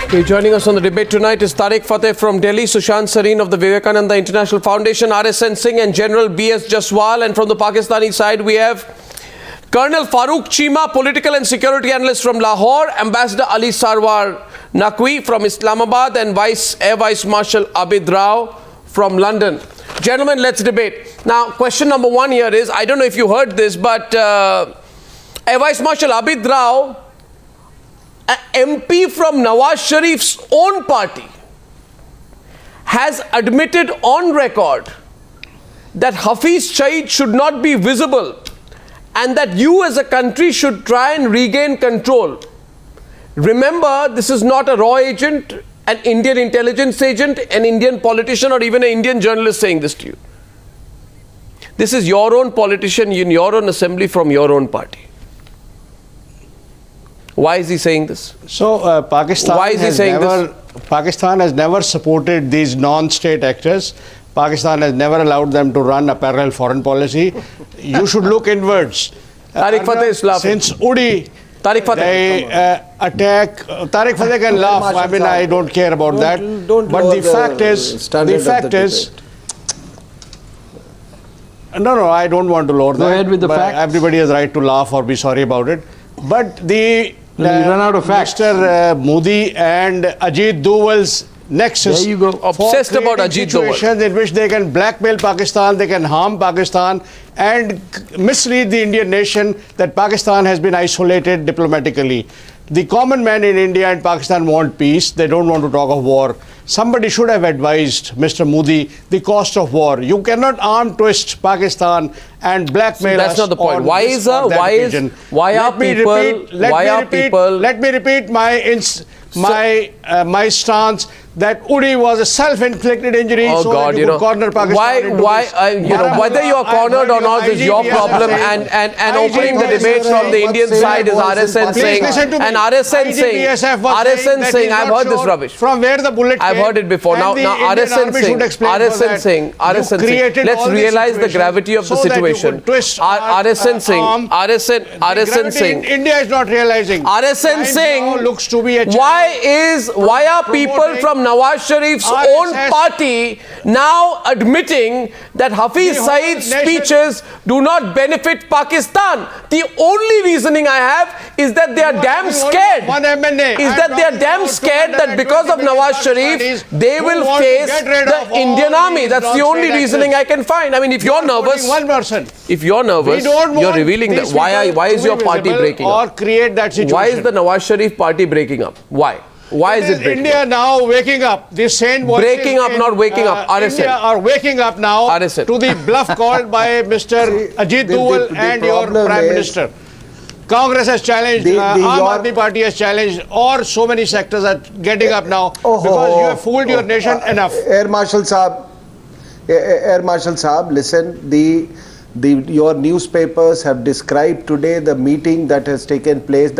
Okay, joining us on the debate tonight is Tarek Fatah from Delhi, Sushant, Sareen of the Vivekananda International Foundation, RSN Singh and General B.S. Jaswal. And from the Pakistani side, we have Colonel Farrukh Cheema, political and security analyst from Lahore, Ambassador Ali Sarwar Naqvi from Islamabad, and Air Vice Marshal Abid from London. Gentlemen, let's debate. Now, question number one here is, I don't know if you heard this, but Air Vice Marshal Abid an MP from Nawaz Sharif's own party, has admitted on record that Hafiz Saeed should not be visible and that you as a country should try and regain control. Remember, this is not a raw agent, an Indian intelligence agent, an Indian politician, or even an Indian journalist saying this to you. This is your own politician in your own assembly from your own party. Why is he saying this? So Pakistan has never supported these non-state actors. Pakistan has never allowed them to run a parallel foreign policy. You should look inwards. Tarek Fatah is laughing. Since Udi, they attack. Tarek Fatah can laugh. I mean, I don't care about that. But the fact is, no, I don't want to lower that. Go ahead with the facts. Everybody has right to laugh or be sorry about it. But the you run out of facts. Mr. Modi and Ajit Doval's nexus. There you go. Obsessed about Ajit Doval. Situations in which they can blackmail Pakistan, they can harm Pakistan and mislead the Indian nation that Pakistan has been isolated diplomatically. The common man in India and Pakistan want peace. They don't want to talk of war. Somebody should have advised Mr. Modi the cost of war. You cannot arm twist Pakistan and blackmail us. That's not the point. Let me repeat my stance that Udi was a self-inflicted injury. Oh so God, that you could corner Pakistan. Whether you are cornered or not is your problem. And opening the debate from the Indian side is RSN Singh. And RSN Singh, I've heard this rubbish. From where the bullet came. I've heard it before. Now RSN Singh, let's realize the gravity of the situation. RSN Singh. India is not realizing. RSN Singh, looks to be a why are people from Nawaz Sharif's own party now admitting that Hafiz Saeed's speeches do not benefit Pakistan? The only reasoning I have is that they are damn scared. That because of Nawaz Sharif, they will face the Indian army. That's the only reasoning I can find. I mean, if you're nervous, you're revealing that. Why is your party breaking up? Create that situation. Why is the Nawaz Sharif party breaking up? Why? Why is it breaking India up? now waking up? This sane voices breaking up, not waking up. RSN. India are waking up now to the bluff called by Mr. Ajit Doval and your Prime Minister. Congress has challenged, Aam Aadmi Party has challenged, or so many sectors are getting up now because you have fooled your nation enough. Air Marshal Saab, listen, your newspapers have described today the meeting that has taken place,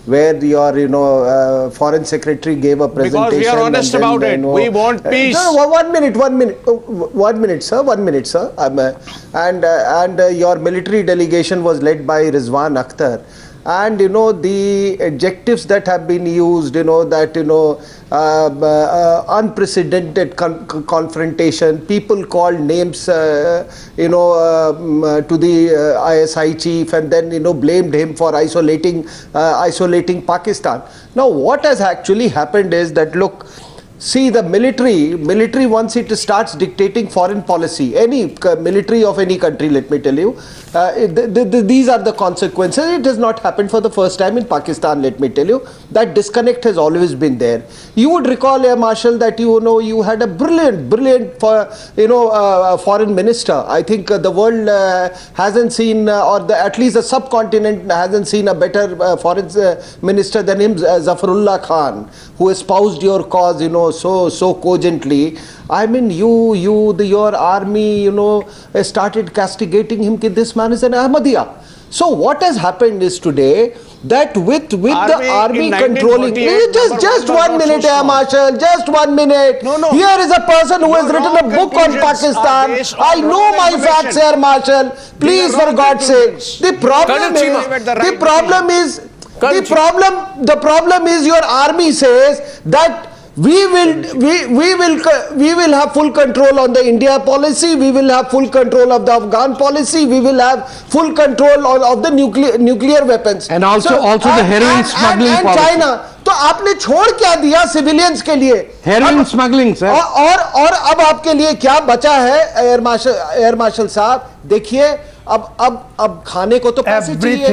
where your foreign secretary gave a presentation. Because we are honest about it. We want peace. No, one minute, sir. And your military delegation was led by Rizwan Akhtar. And the adjectives that have been used, unprecedented confrontation, people called names to the ISI chief and then blamed him for isolating Pakistan. Now what has actually happened is that, look, see, the military once it starts dictating foreign policy, any military of any country, let me tell you, these are the consequences. It has not happened for the first time in Pakistan, let me tell you. That disconnect has always been there. You would recall, Air Marshal, that you had a brilliant foreign minister. I think the world hasn't seen, at least the subcontinent hasn't seen a better foreign minister than him, Zafarullah Khan, who espoused your cause, so cogently. I mean, your army, started castigating him. This man is an Ahmadiyya. So what has happened is today that with the army controlling, just 1 minute, Air Marshal, just 1 minute. No. Here is a person who has written a book on Pakistan. I know my facts, Air Marshal. Please, for God's sake. The problem is The problem is your army says that we will have full control on the India policy, we will have full control of the Afghan policy, we will have full control of the nuclear weapons. And also the heroin smuggling and policy. China. तो आपने छोड़ क्या दिया civilians के लिए? Heroin smuggling sir. और अब आपके लिए क्या बचा है एयर मार्शल साहब? देखिए अब खाने को तो पैसे चाहिए.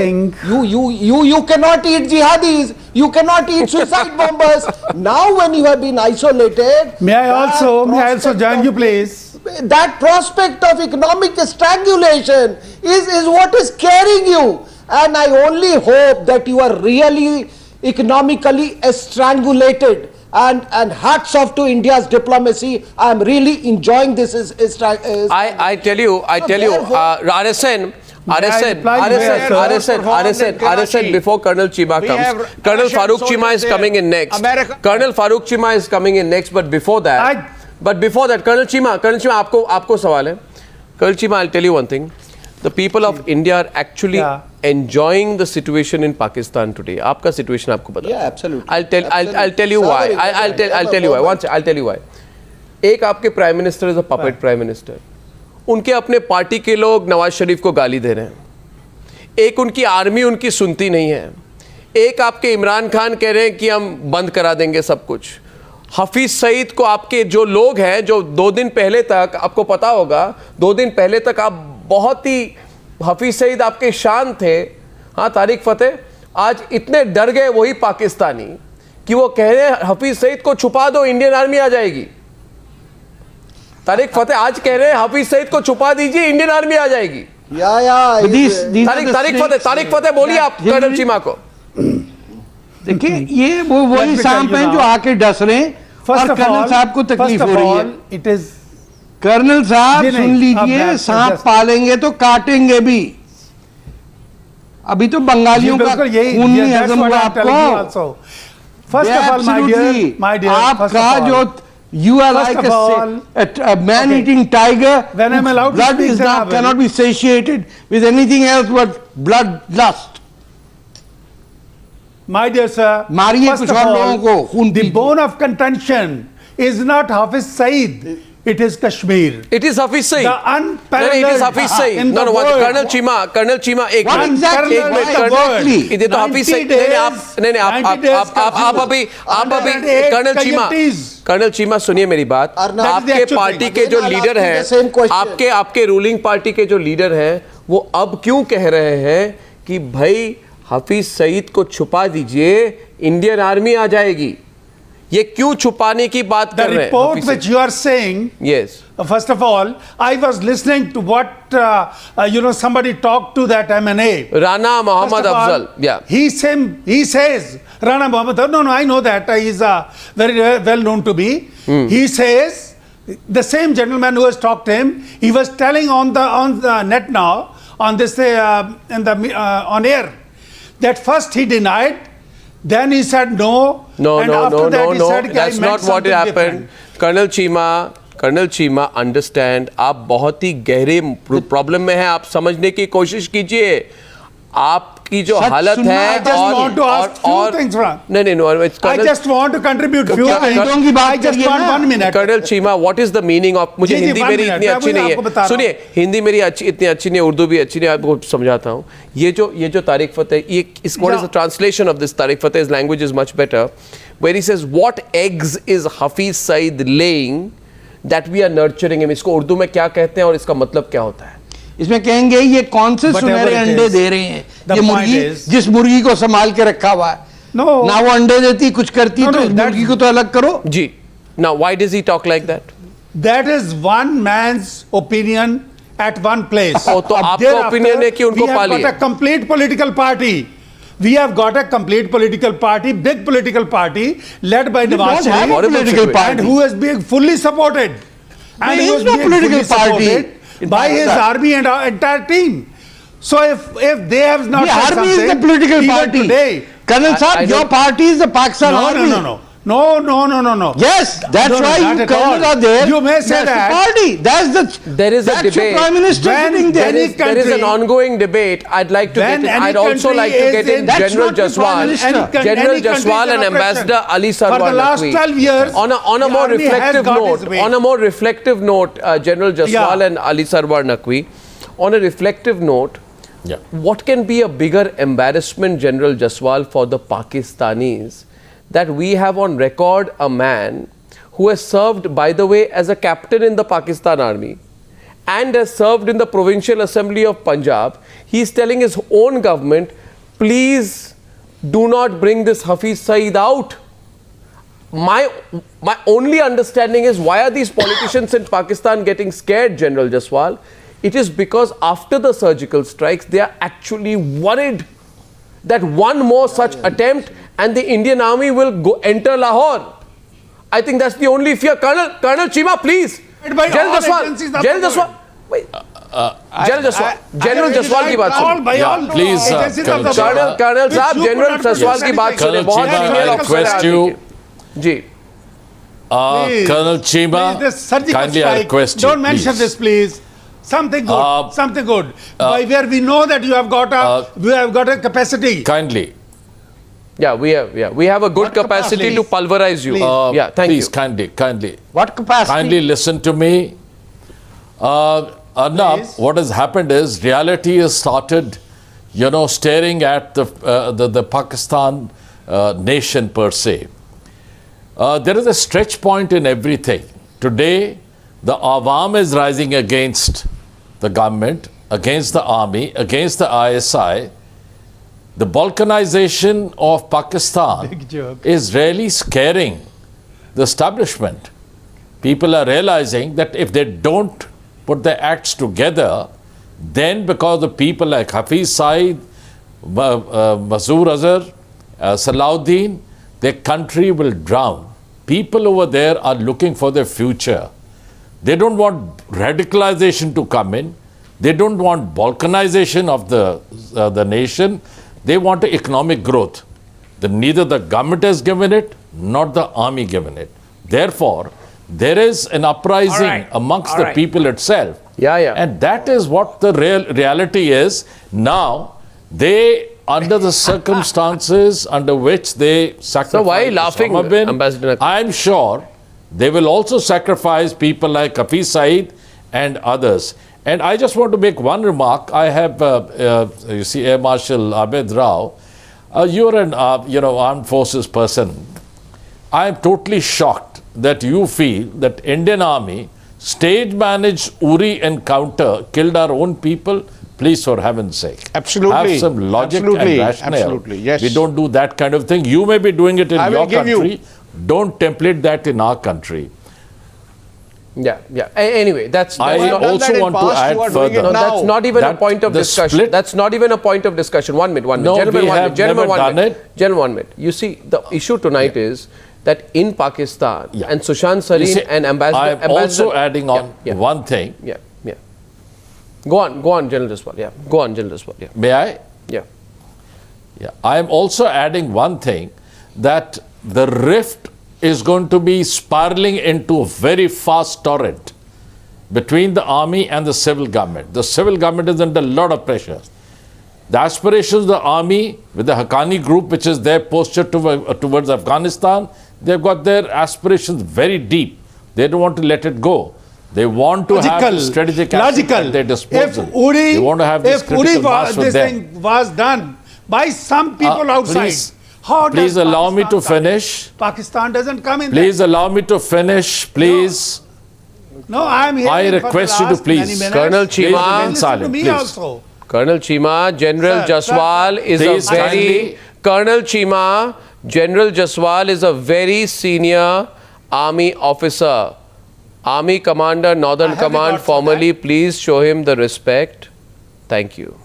You cannot eat jihadis, you cannot eat suicide bombers. Now when you have been isolated, may I also join you please? That prospect of economic strangulation is what is carrying you, and I only hope that you are really economically strangulated, and hats off to India's diplomacy. I am really enjoying this. I tell you, RSN, before Colonel Cheema comes, Colonel Farrukh Cheema is coming in next. Colonel Farrukh Cheema is coming in next, but before that, Colonel Cheema, आपको सवाल है. Colonel Cheema, I'll tell you one thing. The people of India are actually enjoying the situation in Pakistan today. आपका situation आपको पता है? Yeah, absolutely. I'll tell you why. I'll tell you why. I'll tell you why. एक आपके prime minister is a puppet prime minister. उनके अपने party के लोग नवाज शरीफ को गाली दे रहे हैं. एक उनकी आर्मी उनकी सुनती नहीं है. एक आपके इमरान खान कह रहे हैं कि हम बंद करा देंगे सब कुछ. हफीज सईद को आपके जो लोग हैं, जो 2 दिन पहले तक, आपको पता होगा, 2 दिन पहले तक आप बहुत ही हफीज सईद आपके शान थे. हाँ, तारिक फतेह आज इतने डर गए वही पाकिस्तानी कि वो कह रहे हैं हफीज सईद को छुपा दो, इंडियन आर्मी आ जाएगी. तारिक फतेह आज कह रहे हैं हफीज सईद को छुपा दीजिए, इंडियन आर्मी आ जाएगी. तारिक फतेह बोलिए आप कर्नल चीमा को. देखिए ये वो वही सांप हैं जो आके डस रहे हैं और कर्नल साहब को तकलीफ हो रही है. इट इज कर्नल साहब सुन लीजिए, सांप पालेंगे तो काटेंगे भी. अभी तो बंगालियों का खून नहीं हजम हुआ आपको. First of all my dear, आपका जो you are like a man eating tiger whose blood is not cannot be satiated with anything else but blood lust. My dear sir, first of all, the bone of contention is not Hafiz Saeed, it is Kashmir. It is Hafiz Saeed. The unparalleled. It is Hafiz Saeed. No, Colonel Cheema, एक minute. ये तो हाफिज सईद. नहीं, आप अभी colonel Cheema सुनिए मेरी बात. आपके पार्टी के जो लीडर हैं, आपके रूलिंग पार्टी के जो लीडर हैं, वो अब क्यों कह रहे हैं कि भाई हफीज सईद को छुपा दीजिए, इंडियन आर्मी आ जाएगी? ये क्यों छुपाने की बात कर रहे हैं? The report which you are saying, yes. First of all, I was listening to what somebody talked to that MNA. Rana Mohammad Afzal. Yeah. He says Rana Mohammad. No, I know that. He is very well known to be. He says the same gentleman who has talked to him. He was telling on the net now on this on air that first he denied. Then he said no. No. That's not what happened. Colonel Cheema, understand. आप बहुत ही गहरे problem में हैं. आप समझने की कोशिश कीजिए. आपकी जो हालत है I just want to ask few things, no. I just want to contribute few things. I just want 1 minute. Colonel Cheema, what is the meaning of? मुझे हिंदी मेरी इतनी अच्छी नहीं है. सुनिए, हिंदी मेरी इतनी अच्छी नहीं है, उर्दू भी अच्छी नहीं है. आपको समझाता हूँ. ये जो तारिक फतेह, what is the translation of this? Tarik Fateh's language is much better, where he says what eggs is Hafiz Saeed laying that we are nurturing him. इसको उर्दू में क्या कहते हैं और इसका मतलब क्या होता है? इसमें कहेंगे ये कौन से सुनहरे अंडे दे रहे हैं, ये मुर्गी जिस मुर्गी को संभाल के रखा हुआ है. ना वो अंडे देती, कुछ करती, तो इस मुर्गी को तो अलग करो जी. Now why does he talk like that? That is one man's opinion at one place. तो आपका opinion है कि उनको पालिए. We have got a complete political party. We have got a complete political party, big political party, led by Nawaz Sharif, and who is being fully supported. And who is being fully supported by his army and our entire team. So if they have not the army is the political party today, Colonel Saab, your party is the Pakistan army. No. No. Yes, that's No, why not you at colonels all. are there. You may say That's the that. party. There is a that's debate. Your Prime Minister When sitting there. There is an ongoing debate. I'd like to When get in. any I'd also country like to is get in in- That's General not the Prime Jaswal, Minister. General Any country Jaswal is and in oppression. Ambassador Ali Sarwar For the last Naqvi. 12 years, on a the more army has reflective got note, its way. on a more reflective note, General Jaswal Yeah. and Ali Sarwar Naqvi, on a reflective note, Yeah. what can be a bigger embarrassment, General Jaswal, for the Pakistanis that we have on record a man who has served, by the way, as a captain in the Pakistan Army and has served in the Provincial Assembly of Punjab. He is telling his own government, please do not bring this Hafiz Saeed out. My only understanding is, why are these politicians in Pakistan getting scared, General Jaswal? It is because after the surgical strikes, they are actually worried that one more such attempt and the Indian army will enter Lahore. I think that's the only fear. Colonel Cheema, please. By General all Jaswal. agencies of General the Jaswal. Wait. General Jaswal. General Jaswal की बात सुनो. by all please, agencies Colonel of the Cheema. world. Colonel Which साहब, you General could not Jaswal produce की बात anything. सुने. Colonel बहुत Cheema, senior I officer request है you- army के. जी. Please. Colonel Cheema, Please, this surgical kindly I strike, request you, don't mention please. this, please. Something good. Something good. By where we know that you have got a capacity. Kindly. Yeah, we have a good What capacity capacity? to pulverize you. Please. Yeah, thank please, you. kindly. What capacity? Kindly listen to me. Arnab, Please. what has happened is reality has started, staring at the Pakistan nation per se. There is a stretch point in everything. Today, the Awam is rising against the government, against the army, against the ISI. The balkanization of Pakistan Big joke. is really scaring the establishment. People are realizing that if they don't put their acts together, then because of people like Hafiz Saeed, Mazur Azhar, Salahuddin, their country will drown. People over there are looking for their future. They don't want radicalization to come in. They don't want balkanization of the nation. They want economic growth. Neither the government has given it, nor the army given it. Therefore, there is an uprising amongst the people itself. Yeah. And that is what the reality is. Now, they, under the circumstances under which they sacrifice. So why laughing, Ambassador Naqvi? I'm sure they will also sacrifice people like Hafiz Saeed and others. And I just want to make one remark. I have, you see, Air Marshal Abid Rao. You're an, armed forces person. I am totally shocked that you feel that Indian Army stage-managed Uri encounter, killed our own people. Please, for heaven's sake. Absolutely. Have some logic Absolutely. and rationale. Absolutely. Yes. We don't do that kind of thing. You may be doing it in I will your give you- country. Don't template that in our country. Yeah. Anyway, that's I not, also that in want to past, add you are doing it further. now. that's not even a That point of the discussion. split- That's not even a point of discussion. 1 minute. No, Gentlemen, we 1 have minute. Gentlemen, never 1 done minute. Gentlemen, 1 minute. You see, the issue tonight is that in Pakistan, Yeah. and Sushant, You Sareen see, and Ambassador... I'm also adding on Yeah. one thing. Yeah. Go on, General Jaswal. Yeah. Go on, General Jaswal. Yeah. May I? Yeah. Yeah. I am also adding one thing, that the rift is going to be spiraling into a very fast torrent between the army and the civil government. The civil government is under a lot of pressure. The aspirations of the army with the Haqqani group, which is their posture towards Afghanistan, they've got their aspirations very deep. They don't want to let it go. They want to have strategic assets at their disposal. They want to have this critical mass with them. Thing was done by some people outside. Please allow me to finish. Pakistan doesn't come in Please allow me to finish, please. No, I'm here. I request you to please. Colonel Cheema. Remain silent, to me please. also. Colonel Cheema, General Sir, Jaswal is Please a very... kindly- Colonel Cheema, General Jaswal is a very senior army officer. Army Commander, Northern have Command, regards for formally, please show him the respect. Thank you.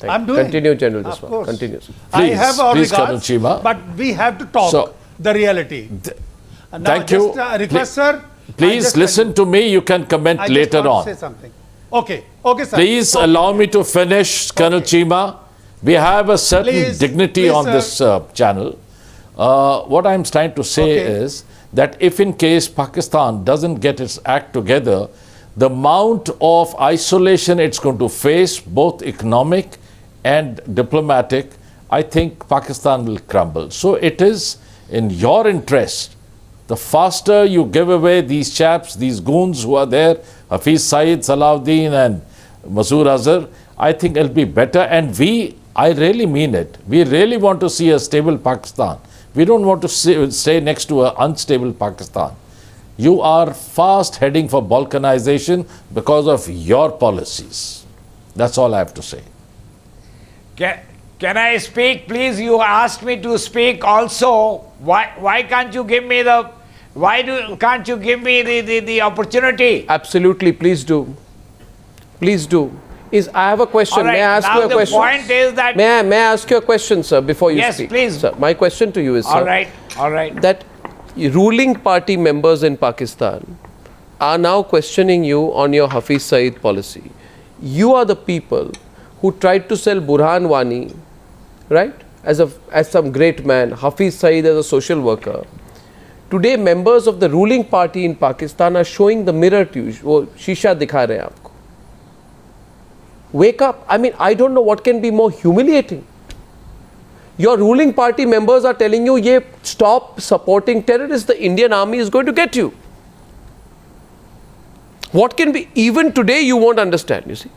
I'm doing. Continue, General Of Jaswal. course. Continue. I Please, have all please, Colonel regards, Cheema. but we have to talk So, the reality. Now thank you. just, request, sir. Please listen to me. You can comment I later just want to on. say something. Okay, sir. Please allow me to finish, Colonel Cheema. We have a certain Please, dignity please, on sir. this channel. What I'm trying to say is that if in case Pakistan doesn't get its act together, the amount of isolation it's going to face, both economic and diplomatic, I think Pakistan will crumble. So it is in your interest, the faster you give away these chaps, these goons who are there, Hafiz Saeed, Salahuddin and Masood Azhar, I think it'll be better. And I really mean it, we really want to see a stable Pakistan. We don't want to stay next to an unstable Pakistan. You are fast heading for balkanization because of your policies. That's all I have to say. Can I speak, please? You asked me to speak also. Why can't you give me the opportunity? Absolutely, please do. Please do. I have a question. Right, may I ask you a question? Now the point is that... May I ask you a question, sir, before you speak? Yes, please. Sir, my question to you is, sir, all right. that ruling party members in Pakistan are now questioning you on your Hafiz Saeed policy. You are the people who tried to sell Burhan Wani, right, as some great man, Hafiz Saeed as a social worker. Today, members of the ruling party in Pakistan are showing the mirror to you. वो शीशा दिखा रहे हैं आपको. Wake up. I mean, I don't know what can be more humiliating. Your ruling party members are telling you, "Ye stop supporting terrorists. The Indian army is going to get you." What can be, even today you won't understand, you see.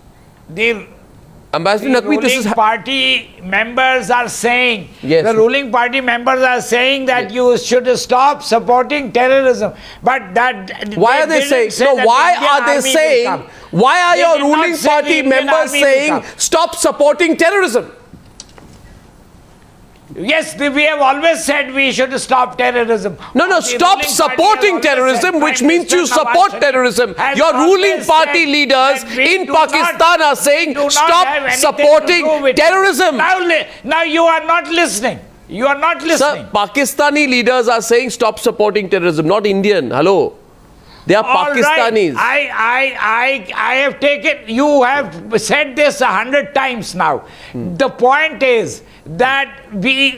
Ambassador Naqvi, this is... ruling party members are saying, yes, the ruling party members are saying that you should stop supporting terrorism. But that... Why are they saying? No, why are they saying? Why are your ruling party members saying, stop supporting terrorism? Yes, we have always said we should stop terrorism. No, stop supporting terrorism, which means you support terrorism. Your ruling party leaders in Pakistan are saying, stop supporting terrorism. Now you are not listening. You are not listening. Sir, Pakistani leaders are saying, stop supporting terrorism, not Indian. Hello. They are Pakistanis. Right. I have taken, you have said this 100 times now. The point is that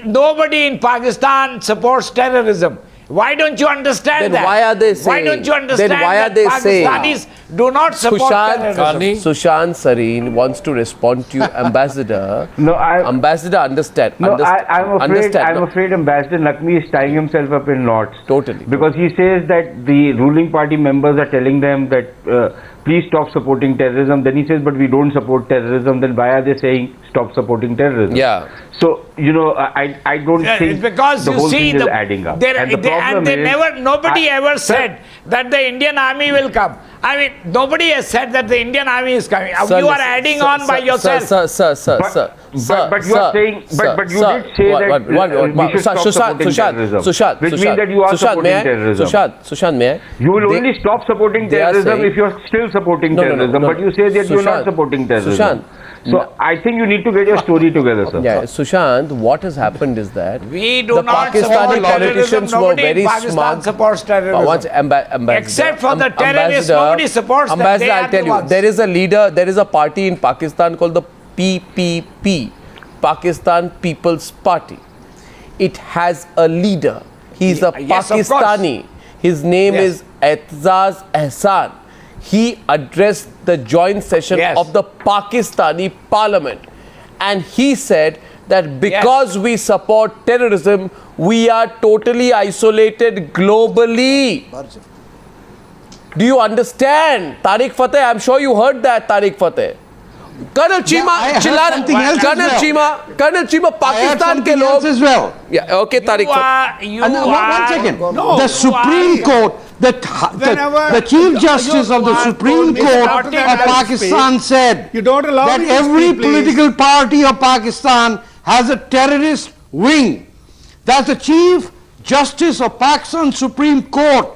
nobody in Pakistan supports terrorism. Why don't you understand then why are they saying? Why don't you understand then why are that they Pakistanis do not support terrorism? Sushant Sareen wants to respond to you, Ambassador. No, Ambassador, understand. No, I'm afraid Ambassador Naqvi is tying himself up in knots. Totally. Because he says that the ruling party members are telling them that please stop supporting terrorism. Then he says, but we don't support terrorism. Then why are they saying stop supporting terrorism? Yeah. So, you know, I don't think because the you whole see thing is adding up. Nobody ever said that the Indian army will come. I mean, nobody has said that the Indian army is coming. Sir, you are adding on by yourself. But you are saying, but you did say that we should stop supporting terrorism. Which means that you are supporting terrorism. Sushant, may I? You will only stop supporting terrorism if you are still supporting terrorism. But you say that you are not supporting terrorism. So I think you need to get your story together, sir. Yeah, Sushant, what has happened is that we do the not Pakistani support politicians terrorism. were very Pakistan smart. Supports terrorism. Except for the terrorists, nobody supports them. Ambassador, I'll tell you, there is a leader, there is a party in Pakistan called the PPP, Pakistan People's Party. It has a leader. He's a Pakistani. His name is Aetzaz Ehsan. He addressed the joint session of the Pakistani parliament, and he said that because we support terrorism, we are totally isolated globally. Do you understand? Tariq Fateh, I'm sure you heard that, Tariq Fateh. Colonel Cheema, Colonel Cheema, Pakistan ke log as well. Yeah, okay, Tariq. One second. The Supreme Court, the Chief Justice of the Supreme Court of Pakistan said that every political party of Pakistan has a terrorist wing. That's the Chief Justice of Pakistan Supreme Court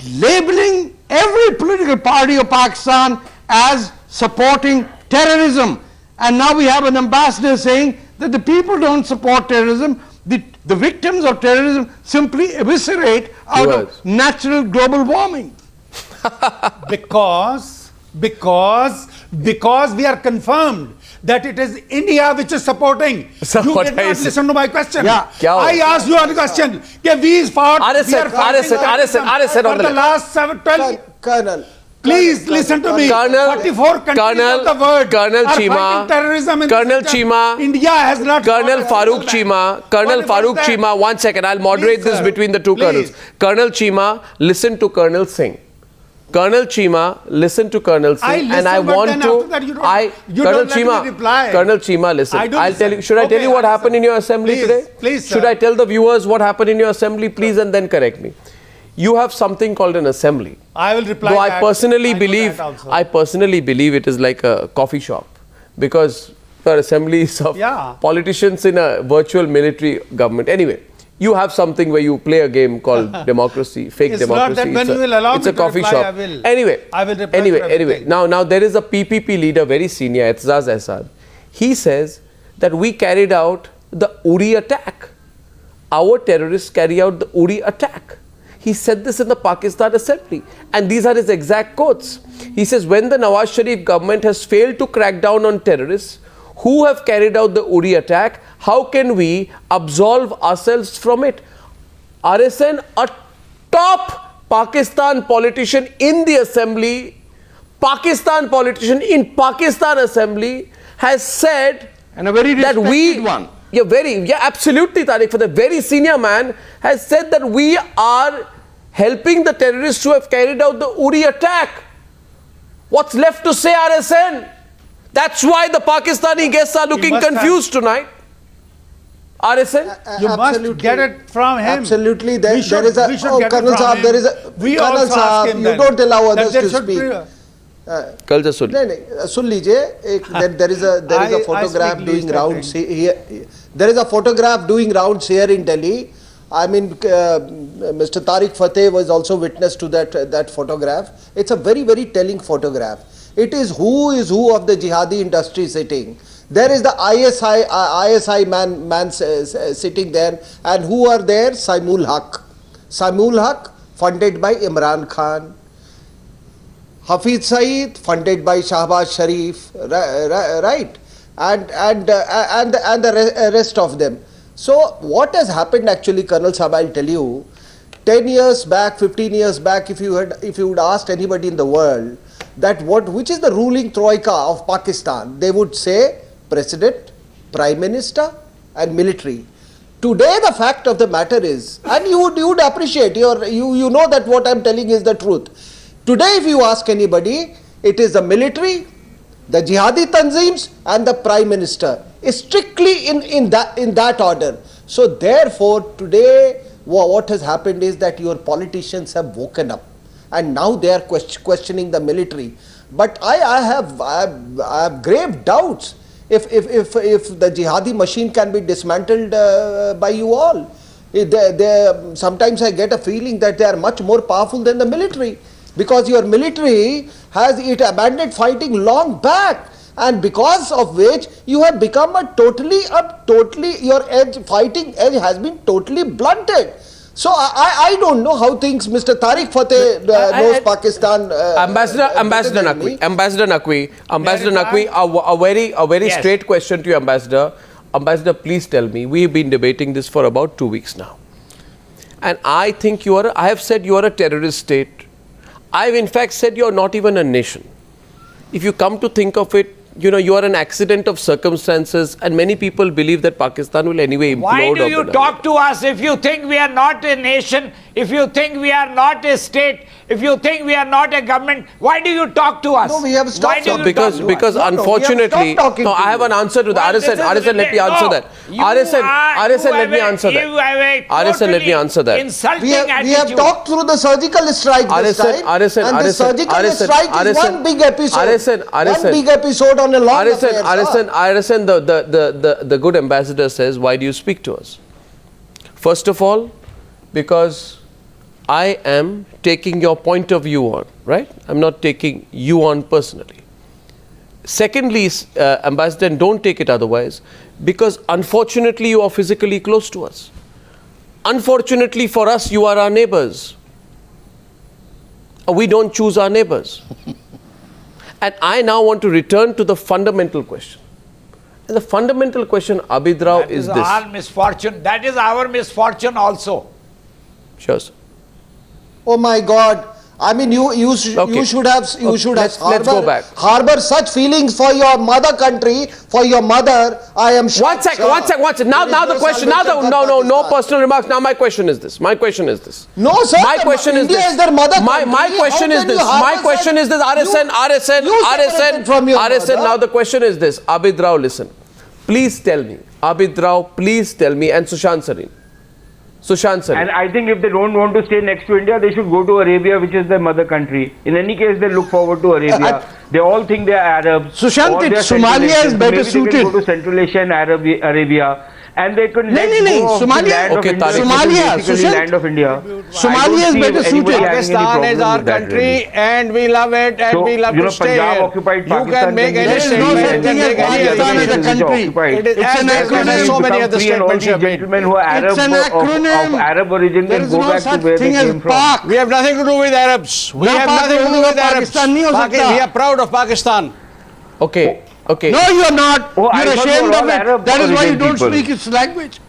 labeling every political party of Pakistan as supporting terrorism. And now we have an ambassador saying that the people don't support terrorism. The victims of terrorism simply eviscerate out of natural global warming. because we are confirmed that it is India which is supporting. Sir, You what did are you not saying? listen to my question. Yeah. I asked you a question. We fought. RSN, For the last 12. Colonel. Please listen to me. Colonel, 44 countries of the world Colonel are Cheema, fighting terrorism in Colonel this sector. Cheema, India has not. Colonel fought Farrukh terrorism. Cheema, Colonel What Farrukh is that? Cheema, 1 second, I'll moderate Please, this sir. between the two colonels. Please. Colonel Cheema, listen to Colonel Singh. Colonel Cheema, listen to Colonel Singh, I listen, and I but want then to. after that you don't let me reply. Colonel Cheema, listen. I do I'll listen. tell you. Should I tell Okay, you what I happened in listen. your assembly Please, today? please, Should sir. I tell the viewers what happened in your assembly, please, and then correct me? You have something called an assembly. I will reply. Though I that. personally I know believe, that also. I personally believe it is like a coffee shop, because there are assemblies of politicians in a virtual military government. Anyway, you have something where you play a game called democracy, fake It's democracy. not that when you will allow it's me a to coffee reply, shop. I will. Anyway, I will reply anyway, to anyway. everything. Now there is a PPP leader, very senior, Etzaz Ehsan. He says that we carried out the Uri attack. Our terrorists carry out the Uri attack. He said this in the Pakistan assembly, and these are his exact quotes. He says, when the Nawaz Sharif government has failed to crack down on terrorists who have carried out the Uri attack, how can we absolve ourselves from it? RSN, a top Pakistan politician in the assembly, Pakistan politician in Pakistan assembly, has said And a very that respected one. Yeah, absolutely, Tarek. For the very senior man has said that we are helping the terrorists who have carried out the Uri attack. What's left to say, RSN? That's why the Pakistani guests are looking confused tonight. RSN? You must get it from him. Absolutely. We should get it from him. We Colonel also ask Saab, him you then don't allow that others they to should speak. कल से सुन नहीं सुन लीजिए there is a photograph speak doing English, I rounds here. There is a photograph doing rounds here in Delhi. I mean, Mr. Tariq Fateh was also witness to that photograph. It's a very, very telling photograph. It is who of the jihadi industry sitting. There is the ISI man sitting there, and who are there? Saimul Haq, funded by Imran Khan. Hafiz Saeed, funded by Shahbaz Sharif, right? And the rest of them. So what has happened actually, Colonel Saab, I'll tell you, 10 years back, 15 years back, if you would ask anybody in the world that which is the ruling troika of Pakistan, they would say President, Prime Minister and military. Today the fact of the matter is, and you would appreciate, you know that what I'm telling is the truth. Today if you ask anybody, it is the military, the jihadi tanzims and the Prime Minister, strictly in that order. So therefore today what has happened is that your politicians have woken up and now they are questioning the military. But I have grave doubts if the jihadi machine can be dismantled by you all. Sometimes I get a feeling that they are much more powerful than the military, because your military has abandoned fighting long back, and because of which you have become your fighting edge has been totally blunted. So I don't know how things Mr. Tariq Fateh knows Pakistan. Ambassador Naqvi, a very Yes. straight question to you, Ambassador. Ambassador, please tell me, we've been debating this for about 2 weeks now. And I think I have said you are a terrorist state. I've in fact said you are not even a nation. If you come to think of it, you are an accident of circumstances, and many people believe that Pakistan will anyway implode. Why do you talk to us if you think we are not a nation, if you think we are not a state, if you think we are not a government? Why do you talk to us? No, we have stopped. Because unfortunately, I have an answer to that. RSN, let me answer that. RSN, let me answer that. RSN, let me answer that. Insulting We have attitude. talked through the surgical strike this time, and the surgical strike is one big episode. One big episode on a long affair. RSN, the good ambassador says, why do you speak to us? First of all, because I am taking your point of view on, right? I'm not taking you on personally. Secondly, Ambassador, and don't take it otherwise, because unfortunately you are physically close to us. Unfortunately for us, you are our neighbors. We don't choose our neighbors. And I now want to return to the fundamental question. The fundamental question, Abid Rao, is this. Our misfortune. That is our misfortune also. Sure, sir. Oh my God. I mean, you should have let's go back. harbor such feelings for your mother country, for your mother. I am sure. One second. Now the question. No personal remarks. Now my question is this. No, sir. My question is India this. is their mother country. My question is this. My question is this. RSN. Now the question is this. Abid Rao, listen. Please tell me. Abid Rao, please tell me. And Sushant Sareen. And I think if they don't want to stay next to India, they should go to Arabia, which is their mother country. In any case, they look forward to Arabia. They all think they are Arabs. Sushant, Somalia is better suited. They can go to Central Asia and Arabia. And they could let go of the land of India. Land of India. Somalia is better suited. Pakistan is our country and we love it and we love to stay here. You can make any statement. There is no such thing as Pakistan as a country. It's an acronym. So many other statements you have made. Gentlemen who are Arab, of Arab origin can go back to where they came from. We have nothing to do with Arabs. We have nothing to do with Arabs. We are proud of Pakistan. Okay. No, you are not. Oh, you are ashamed of it. That is why you don't speak its language.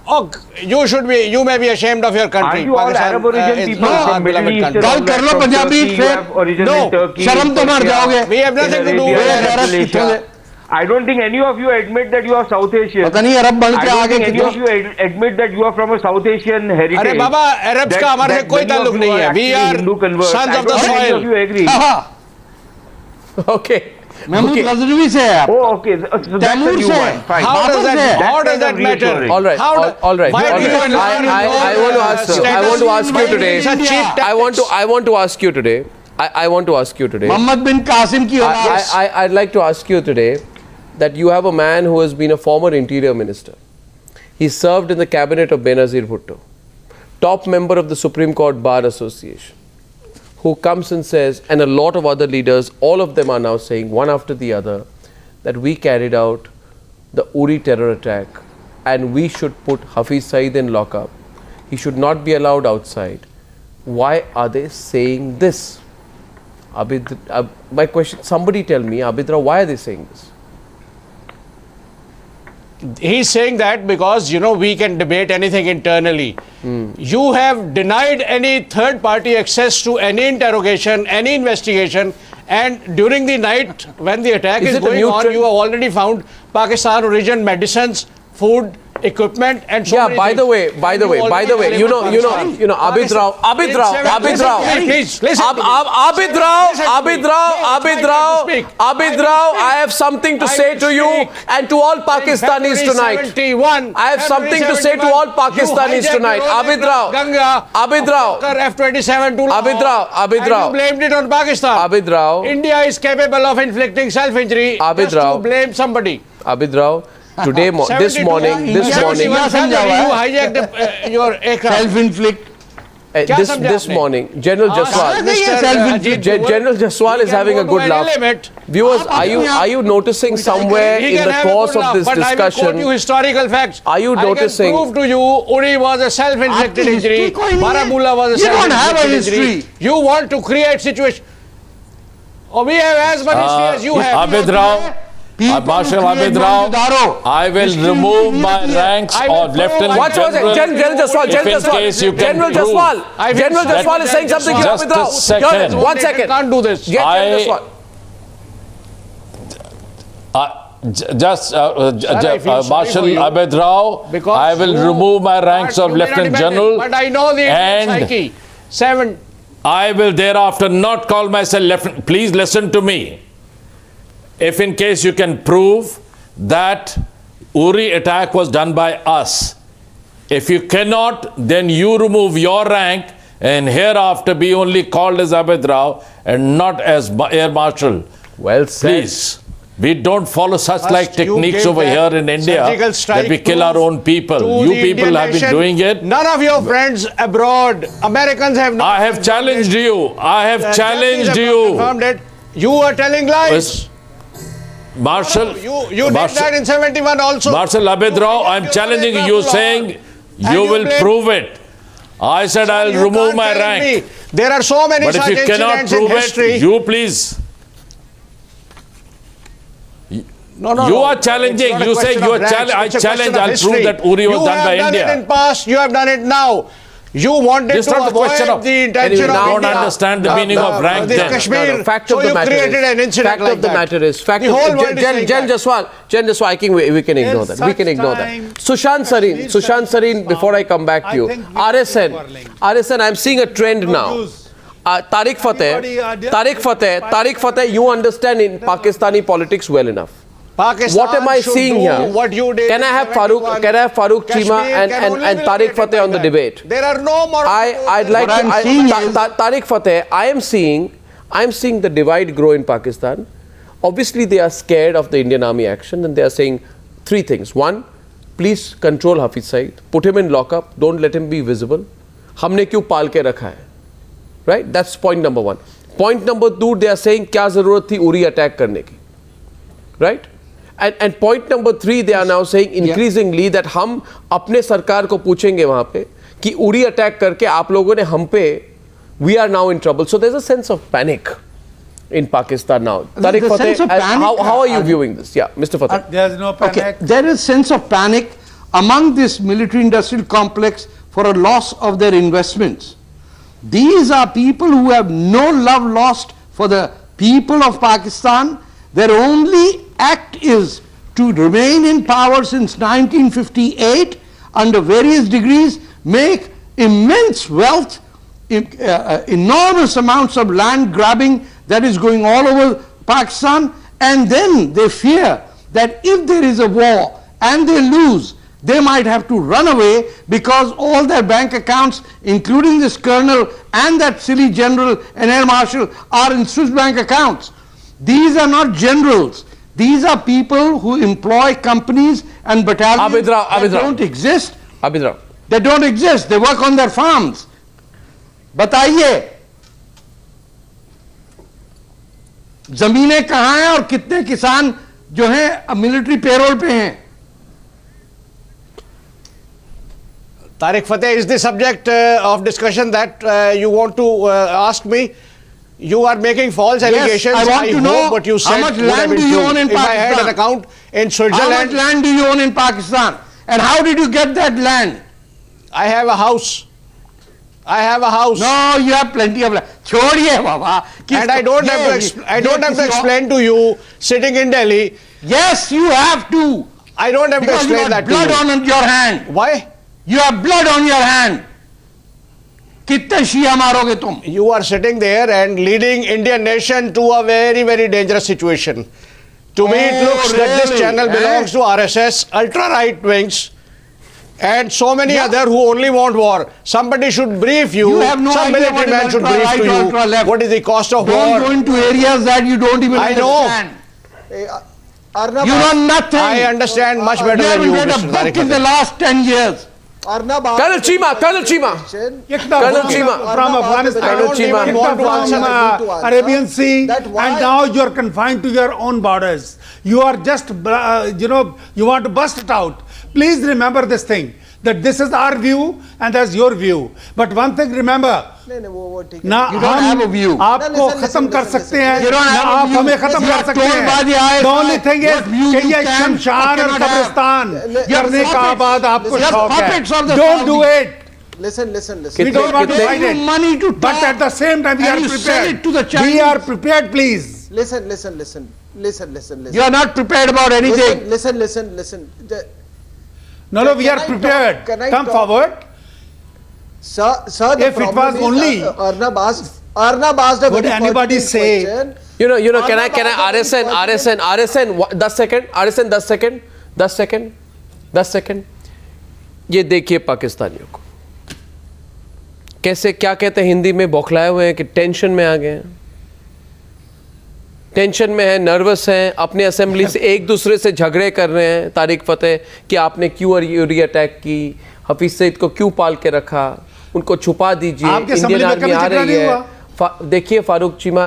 Oh, you should be. You may be ashamed of your country. Are you all Arab origin people from Middle East? Gal kar lo Punjabi फिर. No. शर्म तो मर जाओगे. We have nothing to do with Arab. I don't think any of you admit that you are South Asian. पता नहीं अरब बन I के don't आगे think any of you admit that you are from a South Asian heritage. अरे बाबा, Arabs का हमारे से कोई ताल्लुक नहीं है. We are sons of the soil. Any of you agree? Okay. Mahmood Ghaznavi से है आप. Oh, okay. So that's a new one. Fine. How does that matter? All right. Why do you I want to ask you today. Mohammed bin Qasim ki औलाद. I'd like to ask you today that you have a man who has been a former interior minister. He served in the cabinet of Benazir Bhutto, top member of the Supreme Court Bar Association, who comes and says, and a lot of other leaders, all of them are now saying, one after the other, that we carried out the Uri terror attack and we should put Hafiz Saeed in lockup. He should not be allowed outside. Why are they saying this? Abid, my question, somebody tell me, Abid Rao, why are they saying this? He's saying that because, we can debate anything internally. You have denied any third party access to any interrogation, any investigation, and during the night when the attack is going on, you have already found Pakistan origin medicines, food, equipment, and so many by the way, Abid Rao, I have something to say to you and to all Pakistanis tonight. I have something to say to all Pakistanis tonight. Abid Rao, F-27 to Abid Rao, you blamed it on Pakistan. Abid Rao, India is capable of inflicting self-injury just to blame somebody. Abid Rao, today, this morning, you hijacked your aircraft. Self-inflict. This morning, General Jaswal is having a good laugh. Viewers, are you noticing somewhere in the course of this discussion? But I will quote you historical facts. Are you noticing? I can prove to you, Uri was a self-inflicted injury. Baramulla was a self-inflicted injury. You want to create situation. Oh, we have as much history as you have. Abid Rao. Marshal Abid Rao, I will remove my ranks of Lieutenant General. General Jaswal is saying something here. Just a second. 1 second. Can't do this. Marshal Abid Rao, I will remove my ranks of Lieutenant General. But I know the psyche. I will thereafter not call myself Lieutenant. Please listen to me. If in case you can prove that Uri attack was done by us, if you cannot, then you remove your rank and hereafter be only called as Abid Rao and not as Air Marshal. Well said. Please, we don't follow such like techniques over here in India that we kill our own people. You people have been doing it. None of your friends abroad, Americans have not. I have challenged you. I have challenged you. You are telling lies. Marshal, you did that in 71 also. Marshal Abid Rao, I'm challenging you, saying you will prove it. I said I'll remove my rank. There are so many such incidents in history. You please. No. You are challenging. It's not a You say question you of are ranks, I it's a challenge. question of I'll prove history. that Uri was done by You have done India. it in past. You have done it now. You wanted It's to not the question avoid of. the intention You of don't India. understand the meaning of rank. The then. Kashmir. Fact So of the you matter created an incident fact like of the that. matter is fact The of whole world is saying Jen that. Jaswal, I think we can ignore that. We can ignore that. Sushant Sareen, before I come back to you, RSN, I'm seeing a trend now. Tarek Fatah, you understand in Pakistani politics well enough. Pakistan What am I should seeing do here? What you did Can I have Farrukh, Cheema and Tarek Fatah on the debate? There are no more. I'd like What to. I'm seeing is- Tarek Fatah, I'm seeing the divide grow in Pakistan. Obviously, they are scared of the Indian Army action, and they are saying three things. One, please control Hafiz Saeed, put him in lockup, don't let him be visible. हमने क्यों पाल के रखा है? Right? That's point number one. Point number two, they are saying क्या जरूरत थी Uri attack करने की? Right? And point number three, they are now saying increasingly that हम अपने सरकार को पूछेंगे वहाँ पे कि उरी अटैक करके आप लोगों ने हम पे we are now in trouble. So there's a sense of panic in Pakistan now. Tariq The sense Fateh, of panic, how are you viewing this? Yeah, Mr. Fateh. There's no panic. Okay, there is sense of panic among this military-industrial complex for a loss of their investments. These are people who have no love lost for the people of Pakistan. Their only act is to remain in power since 1958 under various degrees, make immense wealth, enormous amounts of land grabbing that is going all over Pakistan, and then they fear that if there is a war and they lose, they might have to run away because all their bank accounts, including this colonel and that silly general and air marshal, are in Swiss bank accounts. These are not generals. These are people who employ companies and battalions that don't exist. Abid Rao. They don't exist. They work on their farms. बताइए जमीनें कहां हैं और कितने किसान जो हैं military payroll पे हैं? Tariq Fateh, is the subject of discussion that you want to ask me? You are making false allegations. I want to know what you said how much would have land been do you true. own in If Pakistan? I had an account in Switzerland, How much land do you own in Pakistan? And how did you get that land? I have a house. I have a house. No, you have plenty of land. छोड़िए बाबा. And I don't have to explain to you sitting in Delhi. Yes, you have to. I don't have to Because you explain have that to you. blood on your hand. Why? You have blood on your hand. कितने शिया मारोगे तुम? You are sitting there and leading Indian nation to a very, very dangerous situation. To me, it looks that this channel belongs to RSS, ultra-right wings, and so many other who only want war. Somebody should brief you. You have no Some idea military what man is should brief ultra-right to or you. ultra-left. What is the cost of Don't war? go into areas that you don't even I know. understand. Arnab, You know nothing. I understand much better You than you, haven't read a Mr. book Tariq in the Fateh. last 10 years. Arnab, Colonel Cheema. Colonel Cheema. From Afghanistan, Colonel Cheema. from Arabian Sea, and now you are confined to your own borders. You are just, you want to bust it out. Please remember this thing, that this is our view and that's your view. But one thing remember, ना You don't have a view. आपको खत्म कर सकते हैं, You don't ना have a आप view. हमें खत्म You कर are सकते told by the हैं. ISI The only thing is what view कि you ये can शमशान or और cannot have. कब्रिस्तान You are करने का puppets. बाद आपको You are शौक puppets of है. the Don't do Saudis. it. Listen. We don't want to कितने- fight You it. money to talk. But at the same time, we And are you sell it to the prepared. We Chinese. are prepared, please. Listen. You are not prepared about anything. Listen. No, we are Can I talk? prepared. Can I Come talk? forward. Sir, the If it problem was is, only- Arnab asked a Would very anybody pertinent say- question. Can I Arnab, RSN 10 second ये देखिए पाकिस्तानियों को कैसे क्या कहते हैं हिंदी में बौखलाए हुए हैं कि टेंशन में आ गए हैं, टेंशन में है, नर्वस हैं, अपने असेंबली से एक दूसरे से झगड़े कर रहे हैं तारिक फतेह कि आपने क्यों यूरी अटैक की, हफीज सईद को क्यों पाल के रखा, उनको छुपा दीजिए, इंडियन आर्मी आ रही है। देखिए फारूक चीमा,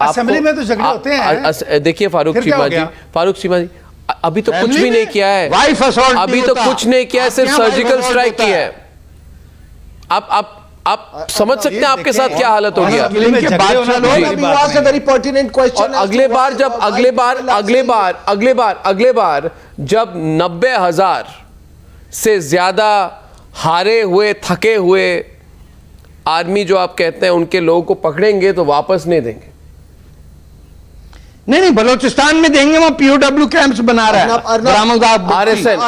असेंबली में तो झगड़े होते हैं। देखिए फारूक चीमा जी अभी तो कुछ भी नहीं किया है, अभी तो कुछ नहीं किया है, सिर्फ सर्जिकल स्ट्राइक की है। आप समझ सकते हैं आपके साथ क्या हालत होगी आप। You asked a very pertinent question. और अगले बार जब 90,000 से ज्यादा हारे हुए थके हुए आर्मी जो आप कहते हैं उनके लोगों को पकड़ेंगे तो वापस नहीं देंगे। नहीं, बलोचिस्तान में देंगे, वहां पीओडब्ल्यू कैंप्स बना रहा है आरएसएन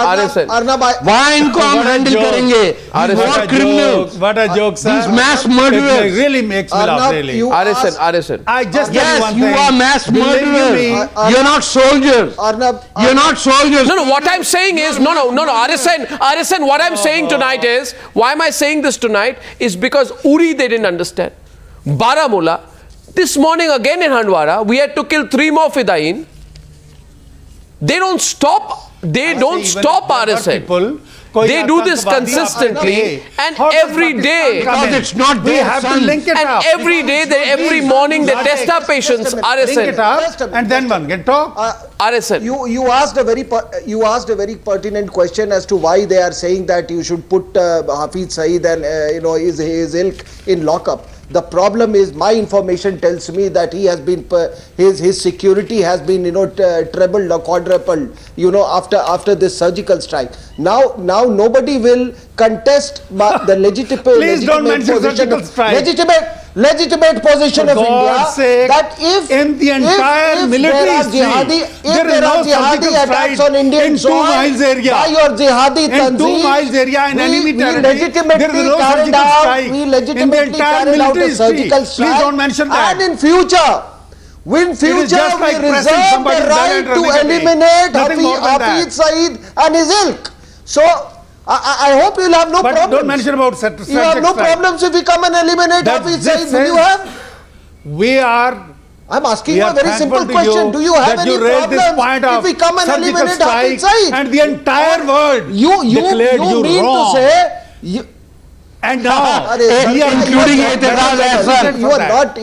वहां इनको हम हैंडल करेंगे। War criminals, What a joke, sir. these mass murderers. It really makes me laugh, really. RSN I just tell you Yes, one you thing. are mass Believe murderers. me, You're not soldiers. Arnab, You're not soldiers. No, what I'm saying is, no, RSN, what I'm saying tonight is, why am I saying this tonight? Is because Uri they didn't understand. Baramulla, this morning again in Handwara, we had to kill 3 more Fidain. They don't stop, RSN. They do this consistently and every day. Because it's not We their have to son. link it And up. every day, every morning they test our patients, Link it RSN. up and then one can talk. RSN. You asked a very pertinent question as to why they are saying that you should put Hafiz Saeed and his ilk in lockup. The problem is, my information tells me that he has been his security has been trebled or quadrupled after this surgical strike. Now nobody will contest the legitimate Please don't mention surgical strike. legitimate position For of India God's sake, that if in the entire military history, there are jihadi attacks on Indian soil 2 miles area. by your jihadi In tanzeem, 2 miles area in enemy territory, we legitimately no carried surgical out, strike. we In the legitimately entire carried out military a history. surgical strike. Please don't mention that. And in future, just like we pressing reserve somebody's the ballot right to running away. eliminate Nothing more than that. Hafiz Saeed and his ilk. So, I hope you'll have no But problems. don't mention about You have no problems if we come and eliminate That Hafiz this Saeed. Will you is- have? We I'm asking you are a very simple thankful to question. Do you have that any you raised this point problems of if we come and surgical eliminate Hafiz strike Saeed? and the entire world You declared you mean wrong. to say... And now, including Etihad Ahsan. You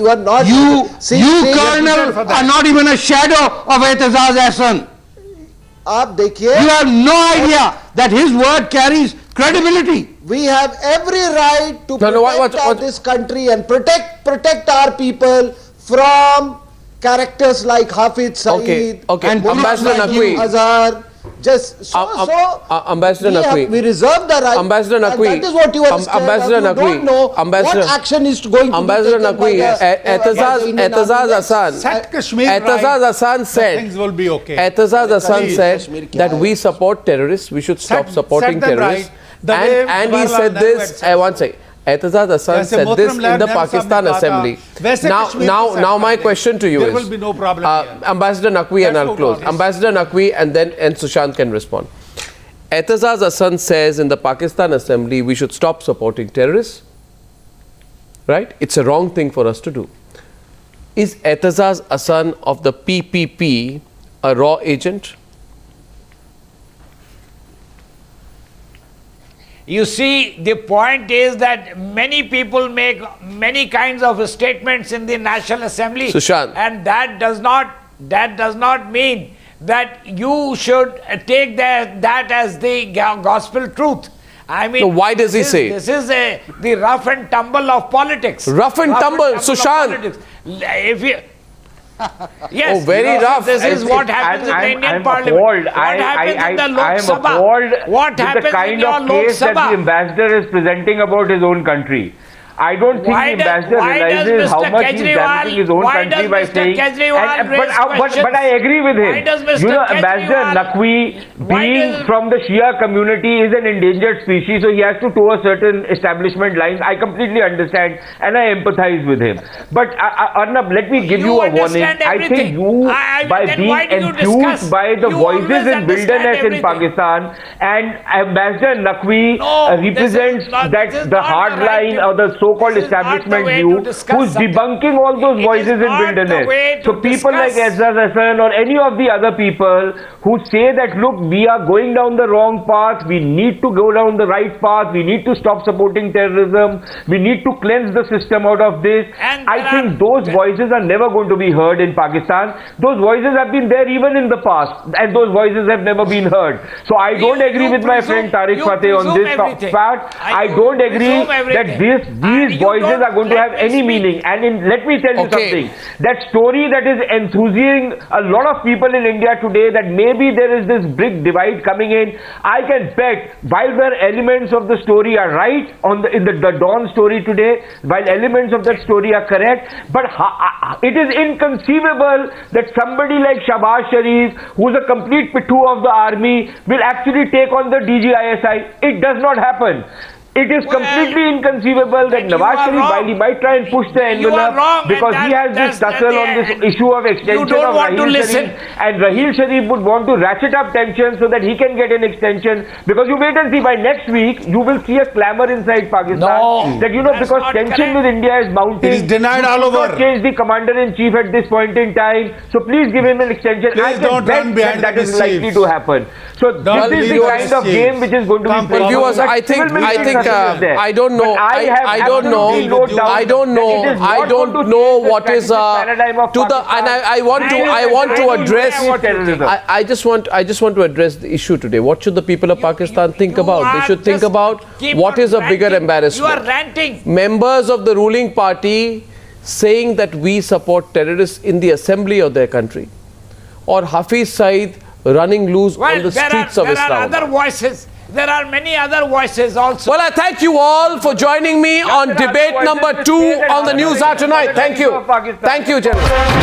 are not. You represent colonel for that. are not even a shadow of Etihad Ahsan. आप देखिए, You have no idea that his word carries credibility. we have every right to protect this country and protect our people from characters like Hafiz Saeed Okay. and Ambassador Naqvi. Azhar. Ambassador Naqvi. We reserve the right. Ambassador and Naqvi. that is what you are saying. Ambassador You Naqvi. don't know Ambassador- what action is going to Ambassador be taken Naqvi, by the Indian Etihad army. Ahsan. set Kashmir Etihad right, Ahsan said. things will be okay. Etihad Ahsan Please. said that we support terrorists. We should stop Set- supporting set them terrorists. right. The way And he Jawaharlal said Nehru had this. said. One second. Etihad Ahsan Jaise said this Mohtaram in the Nehru Pakistan Sahib ne kaha Assembly. tha, वैसे कश्मीर को set Now my कर दें. question to you There is, will be no problem here. Ambassador Naqvi, and Let's I'll go close. to this. Ambassador Naqvi, and Sushant can respond. Etihad Ahsan says in the Pakistan Assembly we should stop supporting terrorists. Right? It's a wrong thing for us to do. Is Etihad Ahsan of the PPP a raw agent? You see, the point is that many people make many kinds of statements in the National Assembly, Sushant. and that does not mean that you should take that as the gospel truth. I mean, So why does he say? This is the rough and tumble of politics. Rough and tumble, of Sushant. politics. If you yes, Oh, very rough. This is what happens in the Indian Parliament. Appalled. What happens in the Lok I am Sabha? appalled What with the happens in kind your of Lok case that the Sabha? ambassador is presenting about his own country. I don't think the ambassador realizes how much he's damaging his own country by saying. But I agree with him. Ambassador Naqvi, being from the Shia community, is an endangered species, so he has to toe a certain establishment lines. I completely understand and I empathize with him. But Arnab, let me give you a warning. I think you, by being enthused by the voices in wilderness in Pakistan, and Ambassador Naqvi represents the hard line or the so-called establishment view, who's debunking all those voices in wilderness. So people like Etihad Ahsan or any of the other people who say that, look, we are going down the wrong path, we need to go down the right path, we need to stop supporting terrorism, we need to cleanse the system out of this. I think those voices are never going to be heard in Pakistan. Those voices have been there even in the past, and those voices have never been heard. So I don't agree with my friend Tarek Fatah on this fact. I don't agree that these these voices are going to have any meaning. And let me tell you something. That story that is enthusing a lot of people in India today, that maybe there is this big divide coming in, I can bet, while there are elements of the story are right in the Dawn story today, while elements of that story are correct, but it is inconceivable that somebody like Shahbaz Sharif, who is a complete pittu of the army, will actually take on the DGISI. It does not happen. It is completely inconceivable that Nawaz Sharif, while he might try and push the envelope, because he has this tussle on this issue of extension of Raheel Sharif, and Raheel Sharif would want to ratchet up tension so that he can get an extension. Because you wait and see, by next week, you will see a clamor inside Pakistan that, because tension with India is mounting. It is denied all over. Change the commander-in-chief at this point in time. So please give him an extension. Please don't run behind that is likely to happen. So this is the kind of game which is going to be played. Viewers, I think I don't know. I don't know what is to the, and I want to address. I just want to address the issue today. What should the people of Pakistan think about? They should think about what is a bigger embarrassment. You are ranting. Members of the ruling party saying that we support terrorists in the assembly of their country, or Hafiz Saeed running loose on the streets of Islam. There are other voices. There are many other voices also. Well, I thank you all for joining me on debate number 2 on the Newshour tonight. Thank you. Thank you, gentlemen.